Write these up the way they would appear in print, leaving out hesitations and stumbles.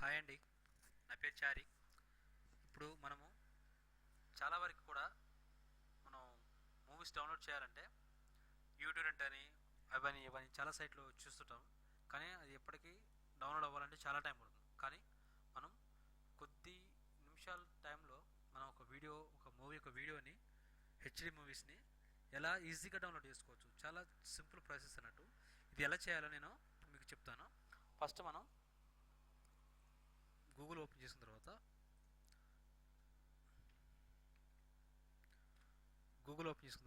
Hi అండి, నా పేరు చారి. ఇప్పుడు మనము చాలా వరకు కూడా మనం మూవీస్ డౌన్లోడ్ చేయాలంటే యూట్యూబ్ అని అవని ఇవని చాలా సైట్లు చూస్తుంటాం. కానీ అది ఎప్పటికీ డౌన్లోడ్ అవ్వాలంటే చాలా టైం పడుతుంది. కానీ మనం కొద్ది నిమిషాల టైంలో మనం ఒక మూవీ వీడియోని హెచ్డి మూవీస్ని ఎలా ఈజీగా డౌన్లోడ్ చేసుకోవచ్చు. చాలా సింపుల్ ప్రాసెస్ అన్నట్టు. ఇది ఎలా చేయాలో నేను మీకు చెప్తాను. ఫస్ట్ మనం గూగుల్ ఓపెన్ చేసిన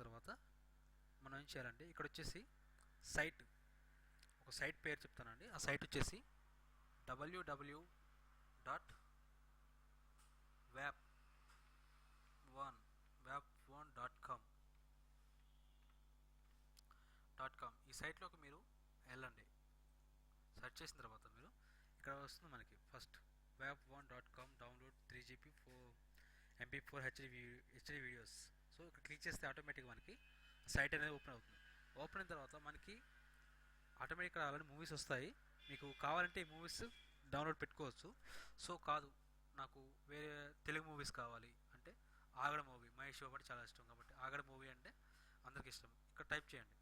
తర్వాత మనం ఏం చేయాలంటే ఇక్కడ వచ్చేసి ఒక సైట్ పేరు చెప్తానండి. ఆ సైట్ వచ్చేసి www.web1.com. ఈ సైట్లోకి మీరు వెళ్ళండి. సెర్చ్ చేసిన తర్వాత మీరు ఇక్కడ వస్తుంది మనకి first web1.com download 3 GB MP4 HD videos. So ఇక్కడ క్లిక్ చేస్తే ఆటోమేటిక్గా మనకి సైట్ అనేది ఓపెన్ అవుతుంది. ఓపెన్ అయిన తర్వాత మనకి ఆటోమేటిక్గా ఆల్రెడీ మూవీస్ వస్తాయి. మీకు కావాలంటే ఈ మూవీస్ డౌన్లోడ్ పెట్టుకోవచ్చు. సో కాదు, నాకు వేరే తెలుగు మూవీస్ కావాలి అంటే ఆగడ మూవీ, మహేష్ బాబు అంటే చాలా ఇష్టం కాబట్టి ఆగడ మూవీ అంటే అందరికి ఇష్టం. ఇక్కడ టైప్ చేయండి.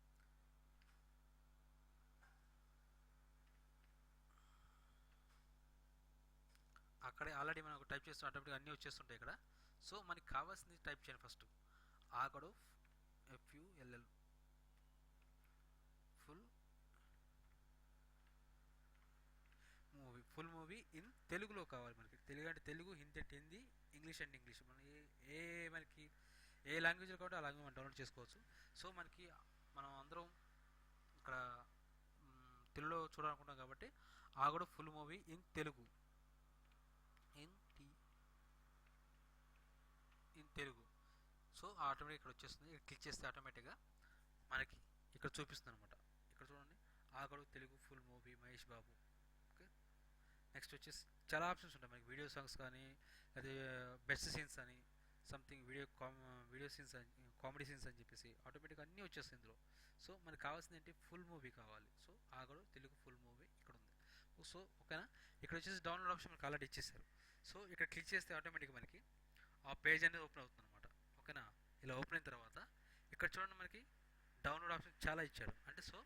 అక్కడే ఆల్రెడీ మనం టైప్ చేస్తున్న ఆటోమేటిక్గా అన్నీ వచ్చేస్తుంటాయి ఇక్కడ. సో మనకి కావాల్సింది టైప్ చేయండి. First Aagadu FULL full movie in తెలుగులో కావాలి మనకి. తెలుగు అంటే తెలుగు, హిందీ అంటే హిందీ, ఇంగ్లీష్ అంటే ఇంగ్లీష్. మనం మనకి ఏ లాంగ్వేజ్లో కాబట్టి ఆ లాంగ్వేజ్ మనం డౌన్లోడ్ చేసుకోవచ్చు. సో మనం అందరం ఇక్కడ తెలుగులో చూడాలనుకుంటాం కాబట్టి Aagadu full movie in Telugu in Telugu. So automatic ఇక్కడ వచ్చేస్తుంది. క్లిక్ చేస్తే ఆటోమేటిక్గా మనకి ఇక్కడ చూపిస్తుంది అనమాట. ఇక్కడ చూడండి, ఆగడు Telugu full movie Mahesh Babu. Okay, next వచ్చేసి చాలా ఆప్షన్స్ ఉంటాయి మనకి. వీడియో సాంగ్స్ కానీ, అదే బెస్ట్ సీన్స్ అని, సంథింగ్ వీడియో సీన్స్ అని, కామెడీ సీన్స్ అని చెప్పేసి ఆటోమేటిక్గా అన్నీ వచ్చేస్తాయి ఇందులో. సో మనకు కావాల్సింది ఏంటి, ఫుల్ మూవీ కావాలి. సో ఆగడు తెలుగు ఫుల్ మూవీ ఇక్కడ ఉంది. సో ఓకేనా, ఇక్కడ వచ్చేసి డౌన్లోడ్ ఆప్షన్ మనకి ఆల్రెడీ ఇచ్చేసారు. సో ఇక్కడ క్లిక్ చేస్తే ఆటోమేటిక్గా మనకి ఆ పేజ్ అనేది ఓపెన్ అవుతుంది అనమాట. ఓకేనా, ఇలా ఓపెన్ అయిన తర్వాత ఇక్కడ చూడండి మనకి డౌన్లోడ్ ఆప్షన్ చాలా ఇచ్చాడు. అంటే సో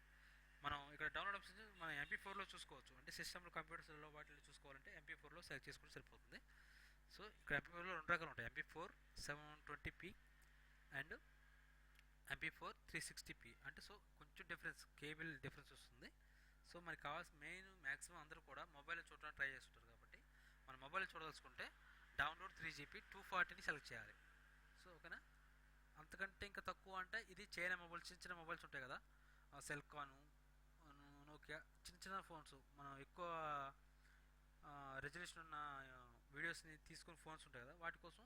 మనం ఇక్కడ డౌన్లోడ్ ఆప్షన్ మనం MP4లో చూసుకోవచ్చు. అంటే సిస్టమ్లో, కంప్యూటర్స్లో వాటిలో చూసుకోవాలంటే MP4లో సెలెక్ట్ చేసుకుంటే సరిపోతుంది. సో ఇక్కడ MP4లో రెండు రకాలు ఉంటాయి, MP4 720p and MP4 360p. అంటే సో కొంచెం కేబుల్ డిఫరెన్స్ వస్తుంది. సో మనకి కావాల్సిన మ్యాక్సిమం అందరూ కూడా మొబైల్లో చూడడానికి ట్రై చేస్తుంటారు కాబట్టి మనం మొబైల్లో చూడదలుచుకుంటే డౌన్లోడ్ 3 GB 240ని సెలెక్ట్ చేయాలి. సో ఓకేనా, అంతకంటే ఇంకా తక్కువ అంటే ఇది చైనా మొబైల్స్, చిన్న మొబైల్స్ ఉంటాయి కదా, సెల్కాను, నోకియా, చిన్న ఫోన్స్, మనం ఎక్కువ రెజల్యూషన్ ఉన్న వీడియోస్ని తీసుకుని ఫోన్స్ ఉంటాయి కదా, వాటి కోసం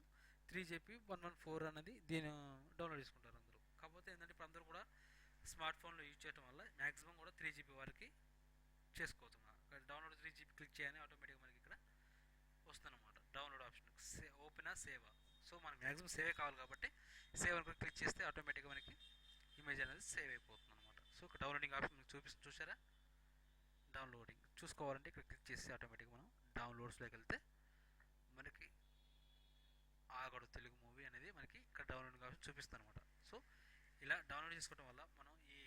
3 GB 114 అనేది దీన్ని డౌన్లోడ్ చేసుకుంటారు అందరూ. కాకపోతే ఏంటంటే ఇప్పుడు అందరూ కూడా స్మార్ట్ ఫోన్లో యూజ్ చేయడం వల్ల మ్యాక్సిమం కూడా 3 GB వరకు చేసుకోవచ్చు. డౌన్లోడ్ 3 GB క్లిక్ చేయని ఆటోమేటిక్గా మనకి ఇక్కడ వస్తుందన్నమాట డౌన్లోడ్ ఆప్షన్. ఓపెనా సేవా. సో మనకి మ్యాక్సిమం సేవే కావాలి కాబట్టి సేవ్ అని క్లిక్ చేస్తే ఆటోమేటిక్గా మనకి ఇమేజ్ అనేది సేవ్ అయిపోతుంది అనమాట. సో ఇక్కడ డౌన్లోడింగ్ ఆప్షన్ మీకు చూసారా, డౌన్లోడింగ్ చూసుకోవాలంటే ఇక్కడ క్లిక్ చేస్తే ఆటోమేటిక్గా మనం డౌన్లోడ్స్లోకి వెళ్తే మనకి ఆగడు తెలుగు మూవీ అనేది మనకి ఇక్కడ డౌన్లోడింగ్ ఆప్షన్ చూపిస్తుంది అనమాట. సో ఇలా డౌన్లోడ్ చేసుకోవడం వల్ల మనం ఈ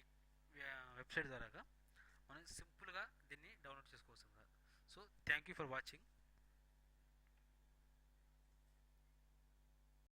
వెబ్సైట్ ద్వారా మనం సింపుల్గా దీన్ని డౌన్లోడ్ చేసుకోవచ్చు. So thank you for watching.